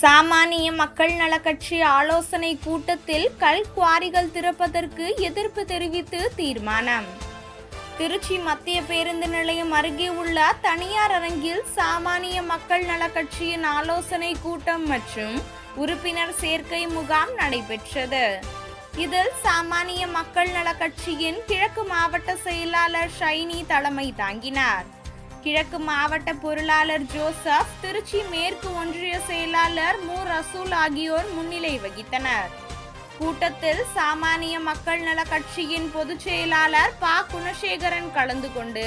சாமானிய மக்கள் நல கட்சி ஆலோசனை கூட்டத்தில் கல் குவாரிகள் திறப்பதற்கு எதிர்ப்பு தெரிவித்து தீர்மானம். திருச்சி மத்திய பேருந்து நிலையம் அருகே உள்ள தனியார் அரங்கில் சாமானிய மக்கள் நல கட்சியின் ஆலோசனை கூட்டம் மற்றும் உறுப்பினர் சேர்க்கை முகாம் நடைபெற்றது. இதில் சாமானிய மக்கள் நல கட்சியின் கிழக்கு மாவட்ட செயலாளர் ஷைனி தலைமை தாங்கினார். கிழக்கு மாவட்ட பொருளாளர் ஜோசப், திருச்சி மேற்கு ஒன்றிய செயலாளர் மு ரசூல் ஆகியோர் முன்னிலை வகித்தனர். கூட்டத்தில் சாமானிய மக்கள் நல கட்சியின் பொதுச் செயலாளர் ப. குணசேகரன் கலந்து கொண்டு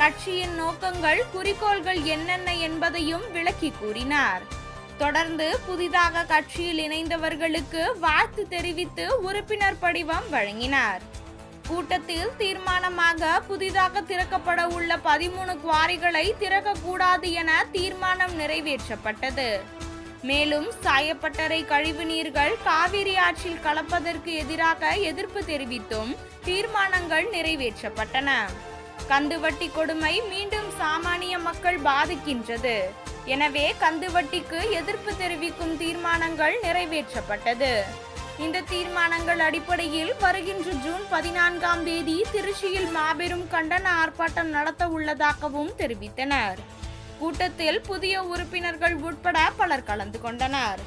கட்சியின் நோக்கங்கள், குறிக்கோள்கள் என்னென்ன என்பதையும் விளக்கி கூறினார். தொடர்ந்து புதிதாக கட்சியில் இணைந்தவர்களுக்கு வாழ்த்து தெரிவித்து உறுப்பினர் படிவம் வழங்கினார். கூட்டத்தில் தீர்மானமாக புதிதாக திறக்கப்பட உள்ள 13 குவாரிகளை திறக்கக்கூடாது என தீர்மானம் நிறைவேற்றப்பட்டது. மேலும் சாயப்பட்டறை கழிவு நீர்கள் காவிரி ஆற்றில் கலப்பதற்கு எதிராக எதிர்ப்பு தெரிவித்தும் தீர்மானங்கள் நிறைவேற்றப்பட்டன. கந்துவட்டி கொடுமை மீண்டும் சாமானிய மக்கள் பாதிக்கின்றது. எனவே கந்துவட்டிக்கு எதிர்ப்பு தெரிவிக்கும் தீர்மானங்கள் நிறைவேற்றப்பட்டது. இந்த தீர்மானங்கள் அடிப்படையில் வருகின்ற ஜூன் 14ஆம் தேதி திருச்சியில் மாபெரும் கண்டன ஆர்ப்பாட்டம் நடத்த உள்ளதாகவும் தெரிவித்தனர். கூட்டத்தில் புதிய உறுப்பினர்கள் உட்பட பலர் கலந்து கொண்டனர்.